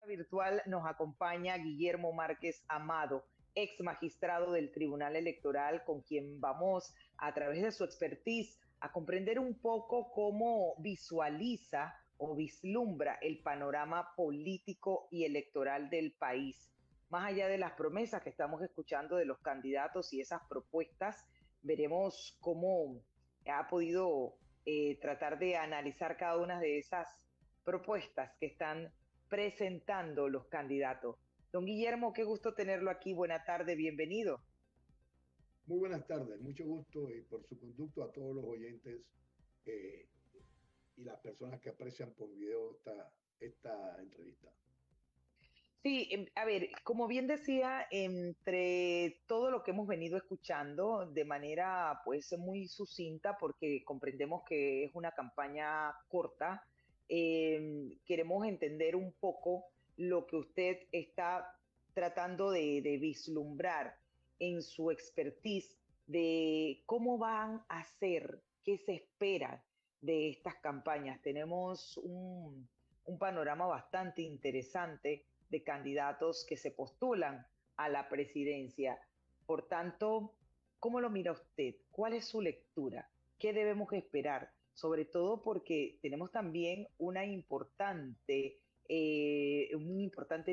Virtual nos acompaña Guillermo Márquez Amado, ex magistrado del Tribunal Electoral, con quien vamos a través de su expertise a comprender un poco cómo visualiza o vislumbra el panorama político y electoral del país. Más allá de las promesas que estamos escuchando de los candidatos y esas propuestas, veremos cómo ha podido tratar de analizar cada una de esas propuestas que están presentando los candidatos. Don Guillermo, qué gusto tenerlo aquí. Buena tarde, bienvenido. Muy buenas tardes, mucho gusto y por su conducto a todos los oyentes eh, y las personas que aprecian por video esta entrevista. Sí, a ver, como bien decía, entre todo lo que hemos venido escuchando de manera pues muy sucinta, porque comprendemos que es una campaña corta, queremos entender un poco lo que usted está tratando de vislumbrar en su expertise de cómo van a ser, qué se espera de estas campañas. Tenemos un panorama bastante interesante de candidatos que se postulan a la presidencia. Por tanto, ¿cómo lo mira usted? ¿Cuál es su lectura? ¿Qué debemos esperar? Sobre todo porque tenemos también un importante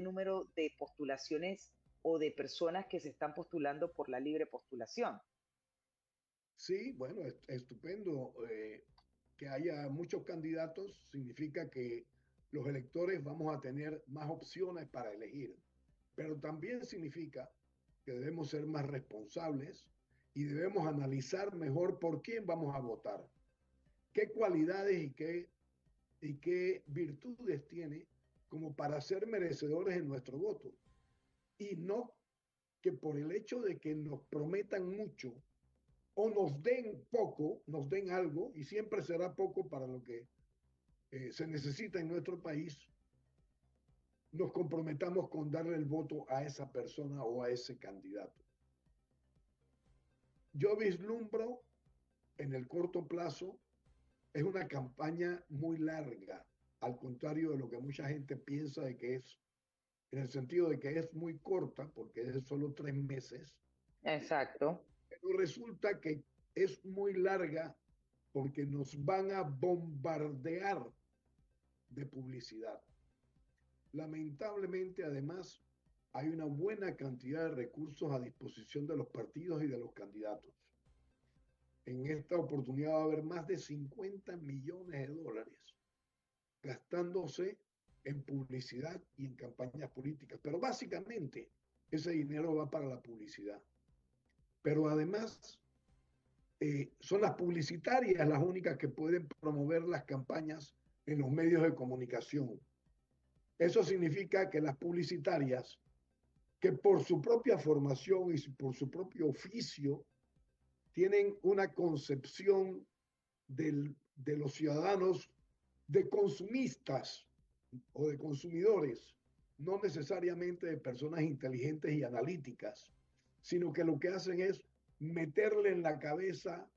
número de postulaciones o de personas que se están postulando por la libre postulación. Sí, bueno, estupendo. Que haya muchos candidatos significa que los electores vamos a tener más opciones para elegir, pero también significa que debemos ser más responsables y debemos analizar mejor por quién vamos a votar, qué cualidades y qué virtudes tiene como para ser merecedores en nuestro voto. Y no que por el hecho de que nos prometan mucho o nos den poco, nos den algo, y siempre será poco para lo que se necesita en nuestro país, nos comprometamos con darle el voto a esa persona o a ese candidato. Yo vislumbro en el corto plazo, es una campaña muy larga, al contrario de lo que mucha gente piensa de que es, en el sentido de que es muy corta, porque es solo 3 meses, Exacto. pero resulta que es muy larga porque nos van a bombardear de publicidad. Lamentablemente, además, hay una buena cantidad de recursos a disposición de los partidos y de los candidatos. En esta oportunidad va a haber más de 50 millones de dólares gastándose en publicidad y en campañas políticas. Pero básicamente ese dinero va para la publicidad. Pero además son las publicitarias las únicas que pueden promover las campañas en los medios de comunicación. Eso significa que las publicitarias, que por su propia formación y por su propio oficio, tienen una concepción de los ciudadanos de consumistas o de consumidores, no necesariamente de personas inteligentes y analíticas, sino que lo que hacen es meterle en la cabeza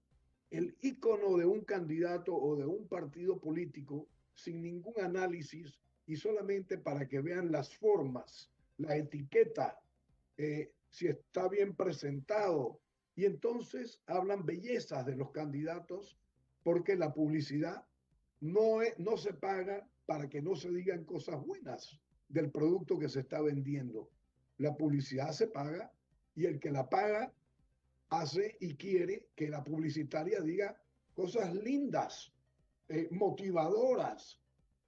el icono de un candidato o de un partido político sin ningún análisis y solamente para que vean las formas, la etiqueta, si está bien presentado. Y entonces hablan bellezas de los candidatos porque la publicidad no se paga para que no se digan cosas buenas del producto que se está vendiendo. La publicidad se paga y el que la paga hace y quiere que la publicitaria diga cosas lindas, motivadoras,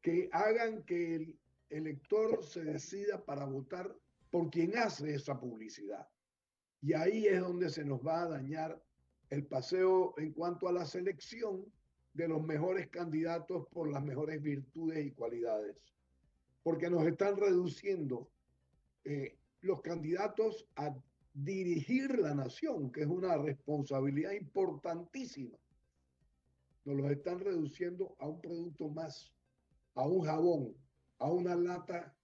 que hagan que el elector se decida para votar por quien hace esa publicidad. Y ahí es donde se nos va a dañar el paseo en cuanto a la selección de los mejores candidatos por las mejores virtudes y cualidades. Porque nos están reduciendo los candidatos a dirigir la nación, que es una responsabilidad importantísima. Nos los están reduciendo a un producto más, a un jabón, a una lata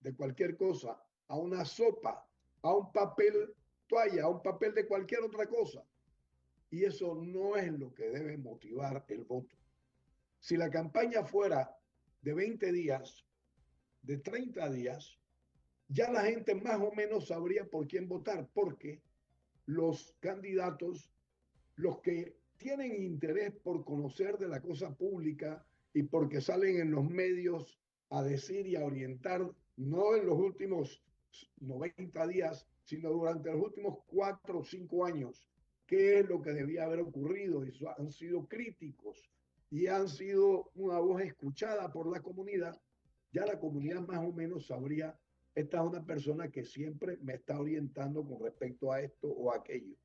de cualquier cosa, a una sopa, a un papel toalla, a un papel de cualquier otra cosa. Y eso no es lo que debe motivar el voto. Si la campaña fuera de 20 días, de 30 días, ya la gente más o menos sabría por quién votar, porque los candidatos, los que tienen interés por conocer de la cosa pública y porque salen en los medios a decir y a orientar, no en los últimos 90 días, sino durante los últimos 4 o 5 años, qué es lo que debía haber ocurrido. Y han sido críticos y han sido una voz escuchada por la comunidad. Ya la comunidad más o menos sabría, esta es una persona que siempre me está orientando con respecto a esto o aquello.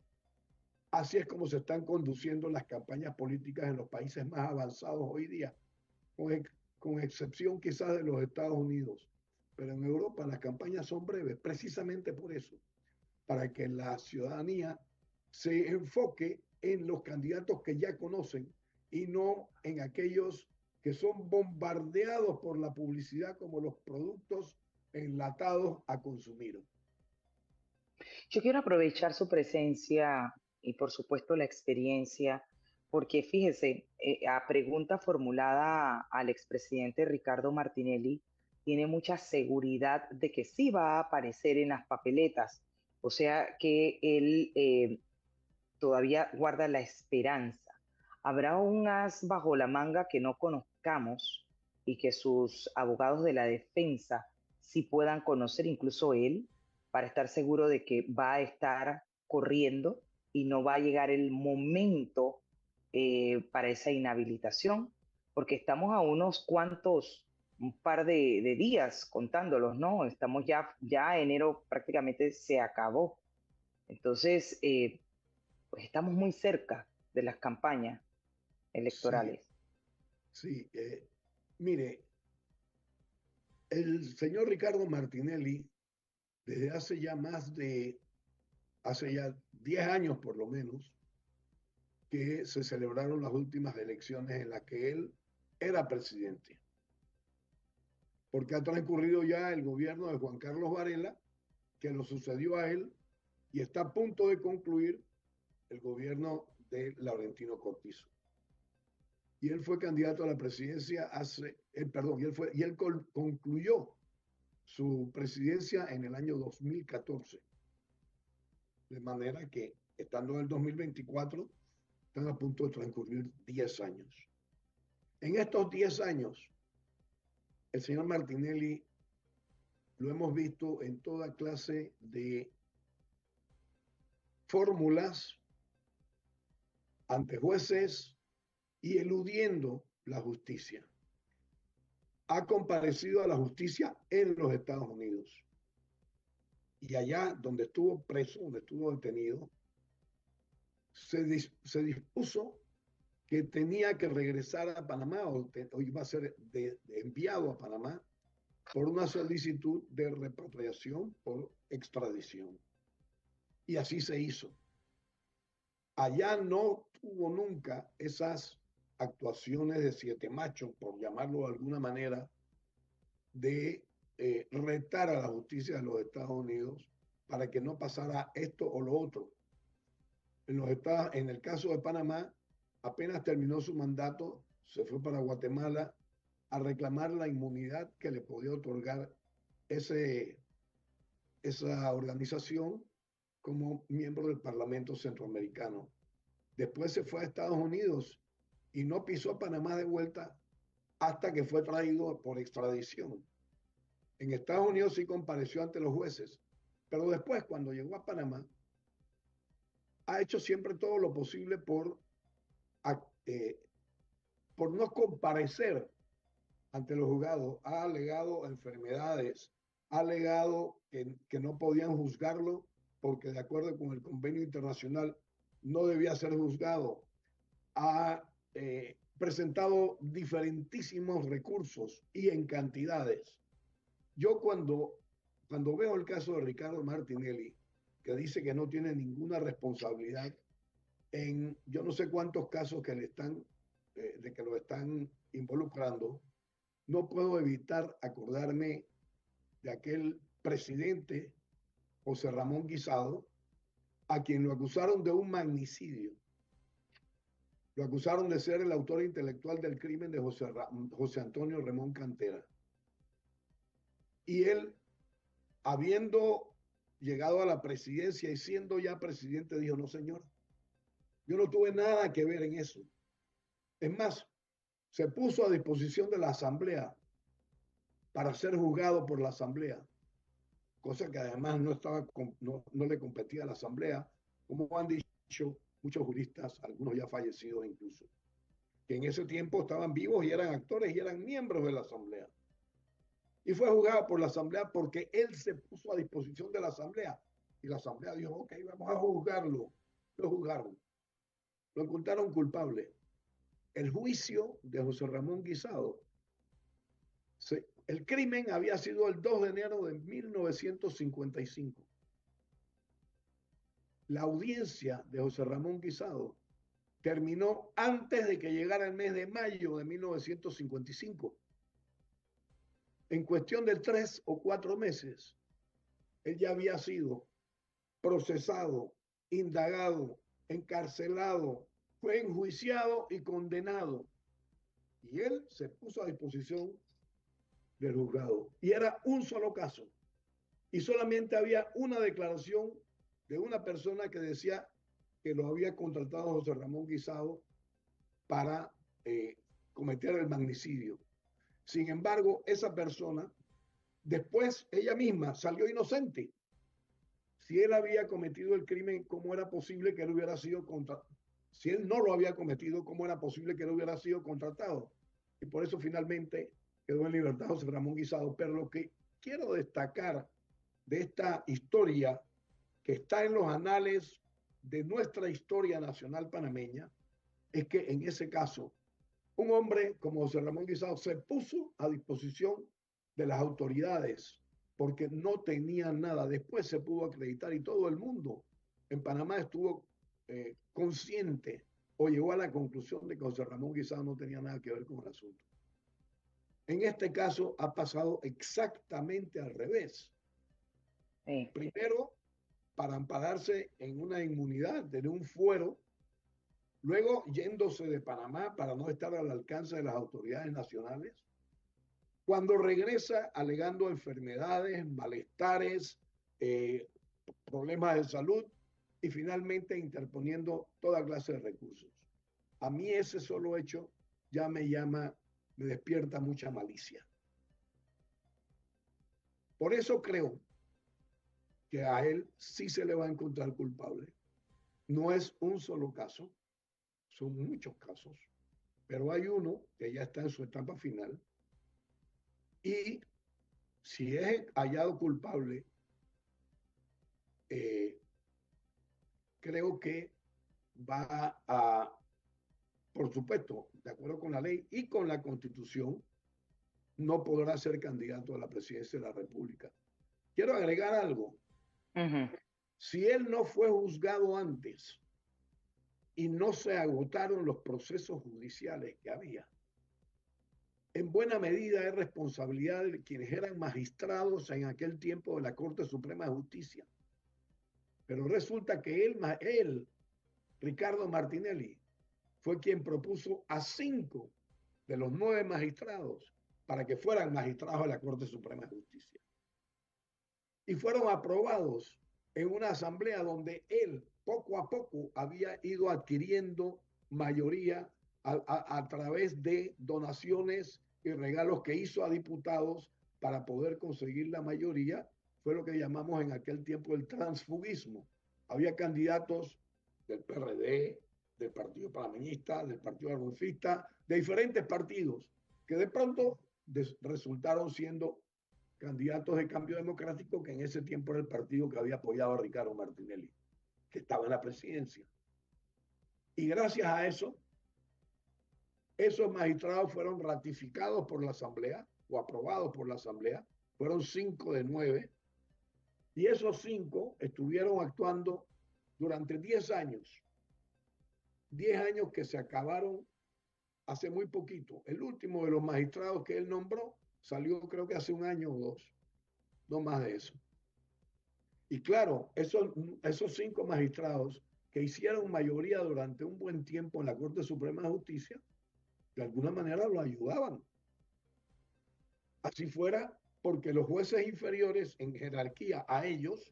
Así es como se están conduciendo las campañas políticas en los países más avanzados hoy día, con excepción quizás de los Estados Unidos. Pero en Europa las campañas son breves, precisamente por eso, para que la ciudadanía se enfoque en los candidatos que ya conocen y no en aquellos que son bombardeados por la publicidad como los productos enlatados a consumir. Yo quiero aprovechar su presencia y por supuesto la experiencia, porque fíjese, a pregunta formulada al expresidente Ricardo Martinelli, tiene mucha seguridad de que sí va a aparecer en las papeletas, o sea que él todavía guarda la esperanza. ¿Habrá un as bajo la manga que no conozcamos y que sus abogados de la defensa sí puedan conocer, incluso él, para estar seguro de que va a estar corriendo y no va a llegar el momento para esa inhabilitación? Porque estamos a unos cuantos, un par de días contándolos, ¿no? Estamos ya enero prácticamente se acabó. Entonces, pues estamos muy cerca de las campañas Sí, electorales. sí. Mire, el señor Ricardo Martinelli, desde hace ya 10 años por lo menos, que se celebraron las últimas elecciones en las que él era presidente, porque ha transcurrido ya el gobierno de Juan Carlos Varela, que lo sucedió a él, y está a punto de concluir el gobierno de Laurentino Cortizo. Y él fue candidato a la presidencia y él concluyó su presidencia en el año 2014. De manera que, estando en el 2024, están a punto de transcurrir 10 años. En estos 10 años, el señor Martinelli lo hemos visto en toda clase de fórmulas ante jueces y eludiendo la justicia. Ha comparecido a la justicia en los Estados Unidos. Y allá donde estuvo preso, donde estuvo detenido, se dispuso que tenía que regresar a Panamá o iba a ser enviado a Panamá por una solicitud de repatriación por extradición. Y así se hizo. Allá no tuvo nunca esas actuaciones de siete machos, por llamarlo de alguna manera, de retar a la justicia de los Estados Unidos para que no pasara esto o lo otro. En el caso de Panamá, apenas terminó su mandato, se fue para Guatemala a reclamar la inmunidad que le podía otorgar ese, esa organización como miembro del Parlamento Centroamericano. Después se fue a Estados Unidos y no pisó Panamá de vuelta hasta que fue traído por extradición. En Estados Unidos sí compareció ante los jueces, pero después, cuando llegó a Panamá, ha hecho siempre todo lo posible eh, por no comparecer ante los juzgados. Ha alegado enfermedades, ha alegado que no podían juzgarlo porque de acuerdo con el convenio internacional no debía ser juzgado. Ha presentado diferentísimos recursos y en cantidades. Yo cuando veo el caso de Ricardo Martinelli, que dice que no tiene ninguna responsabilidad en yo no sé cuántos casos que de que lo están involucrando, no puedo evitar acordarme de aquel presidente José Ramón Guisado, a quien lo acusaron de un magnicidio. Lo acusaron de ser el autor intelectual del crimen de José Antonio Ramón Cantera. Y él, habiendo llegado a la presidencia y siendo ya presidente, dijo, no, señor, yo no tuve nada que ver en eso. Es más, se puso a disposición de la Asamblea para ser juzgado por la Asamblea, cosa que además no le competía a la Asamblea, como han dicho muchos juristas, algunos ya fallecidos incluso, que en ese tiempo estaban vivos y eran actores y eran miembros de la Asamblea. Y fue juzgado por la Asamblea porque él se puso a disposición de la Asamblea. Y la Asamblea dijo, ok, vamos a juzgarlo. Lo juzgaron. Lo encontraron culpable. El juicio de José Ramón Guisado, el crimen había sido el 2 de enero de 1955. La audiencia de José Ramón Guisado terminó antes de que llegara el mes de mayo de 1955. En cuestión de 3 o 4 meses, él ya había sido procesado, indagado, encarcelado, fue enjuiciado y condenado. Y él se puso a disposición del juzgado. Y era un solo caso. Y solamente había una declaración de una persona que decía que lo había contratado José Ramón Guisado para cometer el magnicidio. Sin embargo, esa persona, después ella misma salió inocente. Si él había cometido el crimen, ¿cómo era posible que él hubiera sido contratado? Si él no lo había cometido, ¿cómo era posible que él hubiera sido contratado? Y por eso finalmente quedó en libertad José Ramón Guisado. Pero lo que quiero destacar de esta historia que está en los anales de nuestra historia nacional panameña es que en ese caso un hombre como José Ramón Guisado se puso a disposición de las autoridades porque no tenía nada. Después se pudo acreditar y todo el mundo en Panamá estuvo consciente o llegó a la conclusión de que José Ramón Guisado no tenía nada que ver con el asunto. En este caso ha pasado exactamente al revés. Sí. Primero, para ampararse en una inmunidad, de un fuero, luego yéndose de Panamá para no estar al alcance de las autoridades nacionales, cuando regresa alegando enfermedades, malestares, problemas de salud y finalmente interponiendo toda clase de recursos. A mí ese solo hecho ya me despierta mucha malicia. Por eso creo que a él sí se le va a encontrar culpable. No es un solo caso, son muchos casos, pero hay uno que ya está en su etapa final y si es hallado culpable, creo que va a, por supuesto, de acuerdo con la ley y con la Constitución, no podrá ser candidato a la presidencia de la República. Quiero agregar algo. Ujú. Si él no fue juzgado antes y no se agotaron los procesos judiciales que había, en buena medida es responsabilidad de quienes eran magistrados en aquel tiempo de la Corte Suprema de Justicia. Pero resulta que él, Ricardo Martinelli, fue quien propuso a 5 de los 9 magistrados para que fueran magistrados de la Corte Suprema de Justicia. Y fueron aprobados en una asamblea donde él poco a poco había ido adquiriendo mayoría a través de donaciones y regalos que hizo a diputados para poder conseguir la mayoría. Fue lo que llamamos en aquel tiempo el transfugismo. Había candidatos del PRD, del Partido Panameñista, del Partido Golfista, de diferentes partidos, que de pronto resultaron siendo candidatos de Cambio Democrático, que en ese tiempo era el partido que había apoyado a Ricardo Martinelli, que estaba en la presidencia. Y gracias a eso, esos magistrados fueron ratificados por la Asamblea o aprobados por la Asamblea. Fueron 5 de 9. Y esos 5 estuvieron actuando durante 10 años. 10 años que se acabaron hace muy poquito. El último de los magistrados que él nombró salió creo que hace un año o 2. No más de eso. Y claro, esos 5 magistrados que hicieron mayoría durante un buen tiempo en la Corte Suprema de Justicia, de alguna manera lo ayudaban. Así fuera porque los jueces inferiores en jerarquía a ellos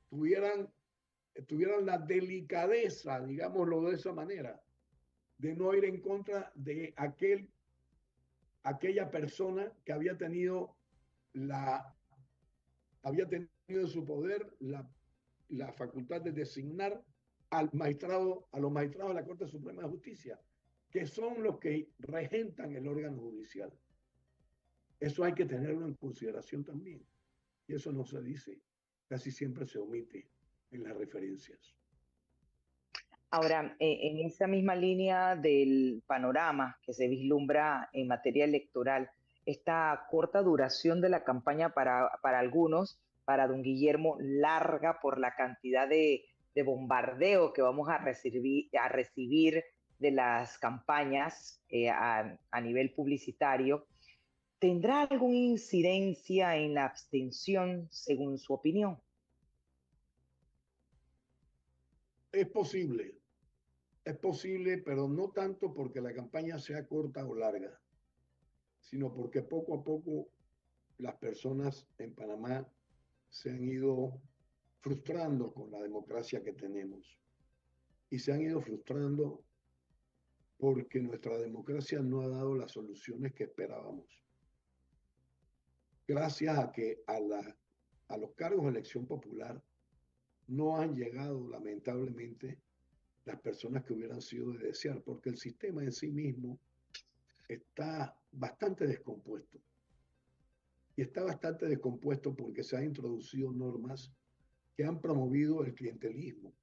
tuvieran, tuvieran la delicadeza, digámoslo de esa manera, de no ir en contra de aquella persona que había tenido en su poder la facultad de designar al magistrado, a los magistrados de la Corte Suprema de Justicia, que son los que regentan el órgano judicial. Eso hay que tenerlo en consideración también. Y eso no se dice, casi siempre se omite en las referencias. Ahora, en esa misma línea del panorama que se vislumbra en materia electoral, esta corta duración de la campaña para algunos, para don Guillermo, larga por la cantidad de bombardeo que vamos a recibir de las campañas a nivel publicitario, ¿tendrá alguna incidencia en la abstención según su opinión? Es posible, pero no tanto porque la campaña sea corta o larga, sino porque poco a poco las personas en Panamá se han ido frustrando con la democracia que tenemos y se han ido frustrando porque nuestra democracia no ha dado las soluciones que esperábamos. Gracias a que a los cargos de elección popular no han llegado, lamentablemente, las personas que hubieran sido de desear, porque el sistema en sí mismo está bastante descompuesto. Y está bastante descompuesto porque se han introducido normas que han promovido el clientelismo.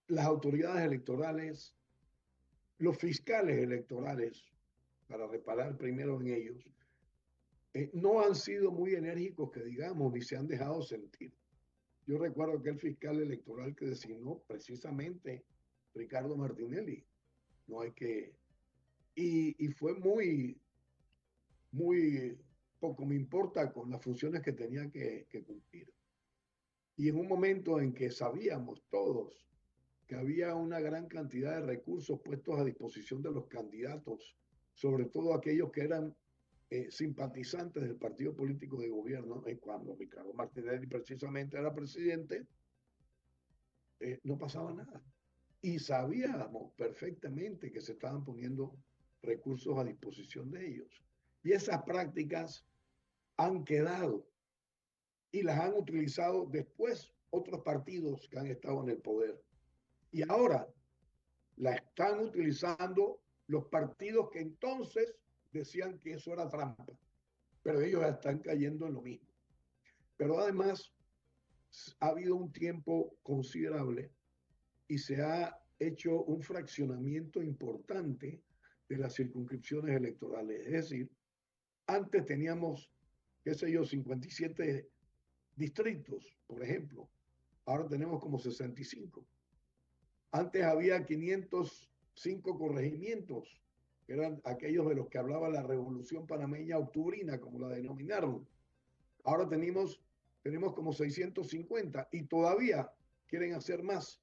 Las autoridades electorales, los fiscales electorales, para reparar primero en ellos, no han sido muy enérgicos, que digamos, ni se han dejado sentir. Yo recuerdo que el fiscal electoral que designó precisamente Ricardo Martinelli, no hay que... Y fue muy poco me importa con las funciones que tenía que cumplir. Y en un momento en que sabíamos todos que había una gran cantidad de recursos puestos a disposición de los candidatos, sobre todo aquellos que eran simpatizantes del partido político de gobierno, cuando Ricardo Martinelli precisamente era presidente, no pasaba nada. Y sabíamos perfectamente que se estaban poniendo recursos a disposición de ellos. Y esas prácticas han quedado y las han utilizado después otros partidos que han estado en el poder. Y ahora la están utilizando los partidos que entonces decían que eso era trampa, pero ellos ya están cayendo en lo mismo. Pero además ha habido un tiempo considerable y se ha hecho un fraccionamiento importante de las circunscripciones electorales. Es decir, antes teníamos, qué sé yo, 57 distritos, por ejemplo. Ahora tenemos como 65. Antes había 505 corregimientos, que eran aquellos de los que hablaba la Revolución Panameña Octubrina, como la denominaron. Ahora tenemos como 650 y todavía quieren hacer más.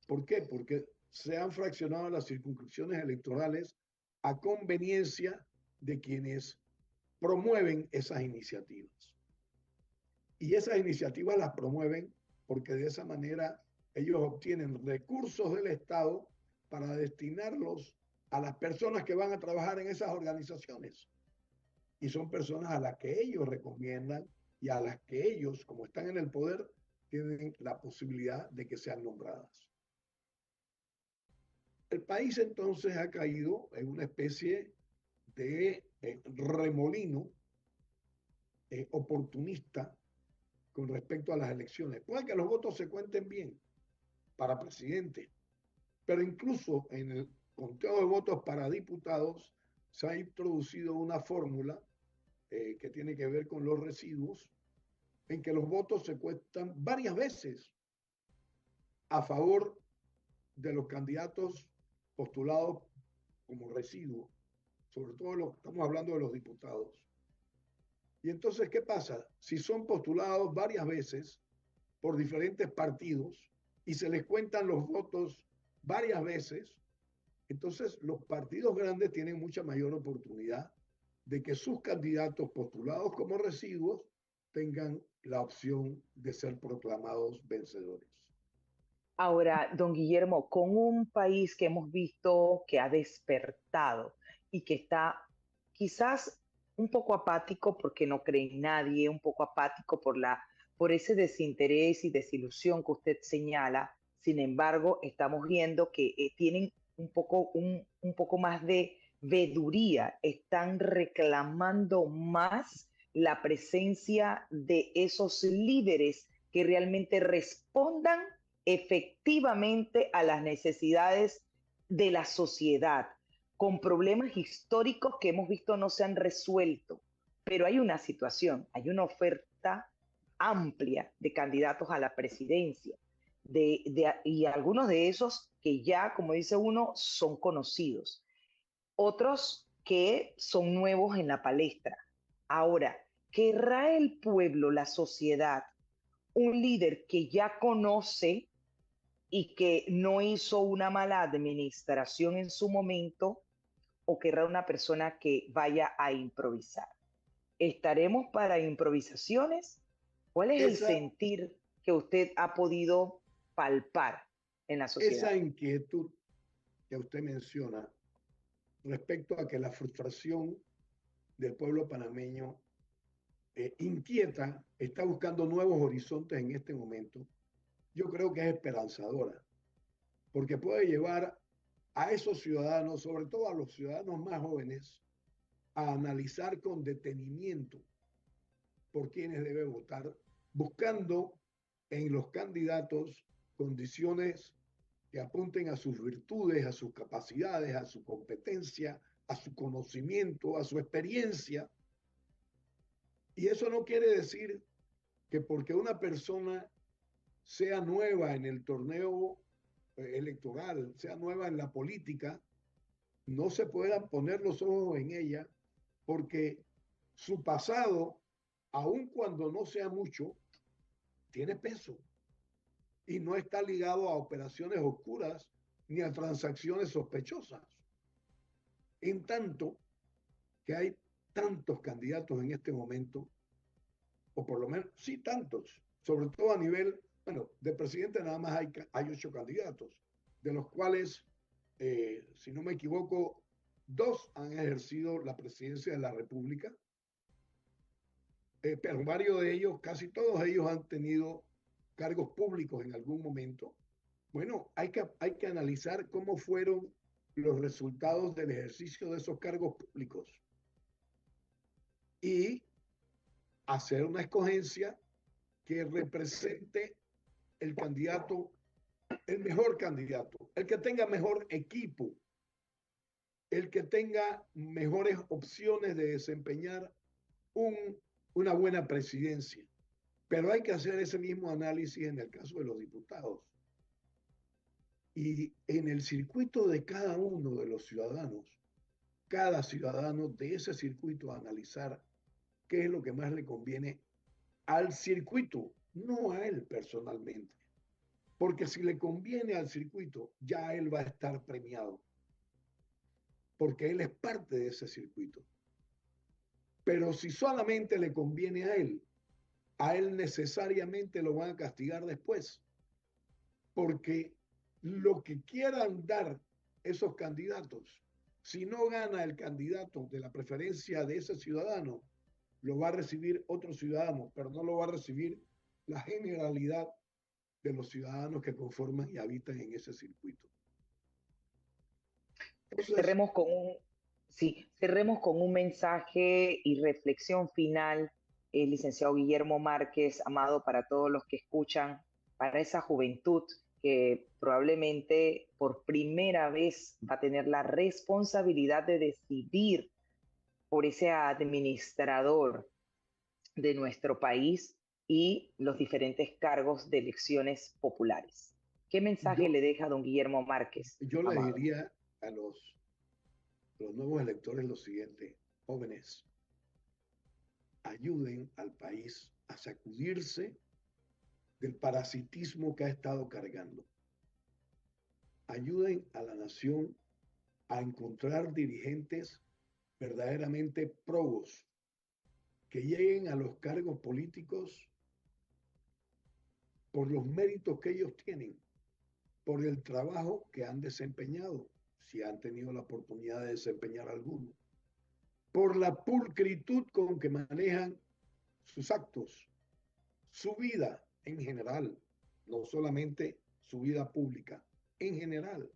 ¿Por qué? Porque se han fraccionado las circunscripciones electorales a conveniencia de quienes promueven esas iniciativas. Y esas iniciativas las promueven porque de esa manera ellos obtienen recursos del Estado para destinarlos a las personas que van a trabajar en esas organizaciones. Y son personas a las que ellos recomiendan y a las que ellos, como están en el poder, tienen la posibilidad de que sean nombradas. El país entonces ha caído en una especie de remolino oportunista con respecto a las elecciones. Puede que los votos se cuenten bien para presidente, pero incluso en el conteo de votos para diputados se ha introducido una fórmula que tiene que ver con los residuos, en que los votos se cuentan varias veces a favor de los candidatos postulados como residuo, sobre todo estamos hablando de los diputados. Y entonces, ¿qué pasa? Si son postulados varias veces por diferentes partidos y se les cuentan los votos varias veces, Entonces, los partidos grandes tienen mucha mayor oportunidad de que sus candidatos postulados como residuos tengan la opción de ser proclamados vencedores. Ahora, don Guillermo, con un país que hemos visto que ha despertado y que está quizás un poco apático porque no cree en nadie, un poco apático por ese desinterés y desilusión que usted señala. Sin embargo, estamos viendo que tienen un poco más de veduría, están reclamando más la presencia de esos líderes que realmente respondan efectivamente a las necesidades de la sociedad, con problemas históricos que hemos visto no se han resuelto. Pero hay una situación, hay una oferta amplia de candidatos a la presidencia, y algunos de esos que ya, como dice uno, son conocidos, otros que son nuevos en la palestra. Ahora, ¿querrá el pueblo, la sociedad, un líder que ya conoce y que no hizo una mala administración en su momento, o querrá una persona que vaya a improvisar? ¿Estaremos para improvisaciones? ¿Cuál es el Esa, sentir que usted ha podido palpar en la esa sociedad? inquietud que usted menciona respecto a que la frustración del pueblo panameño inquieta, está buscando nuevos horizontes en este momento, yo creo que es esperanzadora, porque puede llevar a esos ciudadanos, sobre todo a los ciudadanos más jóvenes, a analizar con detenimiento por quienes debe votar, buscando en los candidatos condiciones que apunten a sus virtudes, a sus capacidades, a su competencia, a su conocimiento, a su experiencia. Y eso no quiere decir que porque una persona sea nueva en el torneo electoral, sea nueva en la política, no se puedan poner los ojos en ella, porque su pasado, aun cuando no sea mucho, tiene peso y no está ligado a operaciones oscuras ni a transacciones sospechosas. En tanto que hay tantos candidatos en este momento, o por lo menos sí tantos, sobre todo a nivel, bueno, de presidente nada más hay 8 candidatos, de los cuales, si no me equivoco, 2 han ejercido la presidencia de la República, pero varios de ellos, casi todos ellos han tenido cargos públicos en algún momento. Bueno, hay que analizar cómo fueron los resultados del ejercicio de esos cargos públicos y hacer una escogencia que represente el candidato, el mejor candidato, el que tenga mejor equipo, el que tenga mejores opciones de desempeñar un, una buena presidencia. Pero hay que hacer ese mismo análisis en el caso de los diputados. Y en el circuito de cada uno de los ciudadanos, cada ciudadano de ese circuito a analizar qué es lo que más le conviene al circuito, no a él personalmente. Porque si le conviene al circuito, ya él va a estar premiado, porque él es parte de ese circuito. Pero si solamente le conviene a él necesariamente lo van a castigar después, porque lo que quieran dar esos candidatos, si no gana el candidato de la preferencia de ese ciudadano, lo va a recibir otro ciudadano, pero no lo va a recibir la generalidad de los ciudadanos que conforman y habitan en ese circuito. Entonces, Cerremos con un, sí, cerremos con un mensaje y reflexión final, licenciado Guillermo Márquez, amado, para todos los que escuchan, para esa juventud que probablemente por primera vez va a tener la responsabilidad de decidir por ese administrador de nuestro país y los diferentes cargos de elecciones populares. ¿Qué mensaje yo, le deja don Guillermo Márquez, yo le amado? diría a los nuevos electores lo siguiente: jóvenes, ayuden al país a sacudirse del parasitismo que ha estado cargando. Ayuden a la nación a encontrar dirigentes verdaderamente probos, que lleguen a los cargos políticos por los méritos que ellos tienen, por el trabajo que han desempeñado, si han tenido la oportunidad de desempeñar alguno, por la pulcritud con que manejan sus actos, su vida en general, no solamente su vida pública, en general.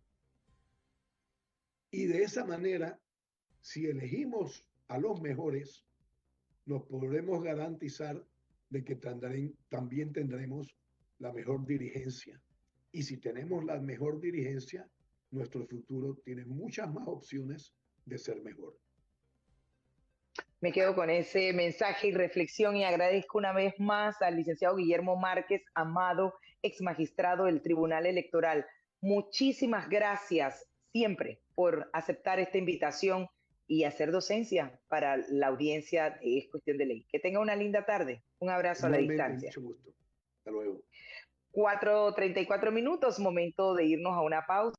Y de esa manera, si elegimos a los mejores, nos podremos garantizar de que también tendremos la mejor dirigencia. Y si tenemos la mejor dirigencia, nuestro futuro tiene muchas más opciones de ser mejor. Me quedo con ese mensaje y reflexión y agradezco una vez más al licenciado Guillermo Márquez Amado, ex magistrado del Tribunal Electoral. Muchísimas gracias siempre por aceptar esta invitación y hacer docencia para la audiencia de Es Cuestión de Ley. Que tenga una linda tarde. Un abrazo a la Igualmente, distancia. mucho gusto. Hasta luego. 4:34 minutos, momento de irnos a una pausa.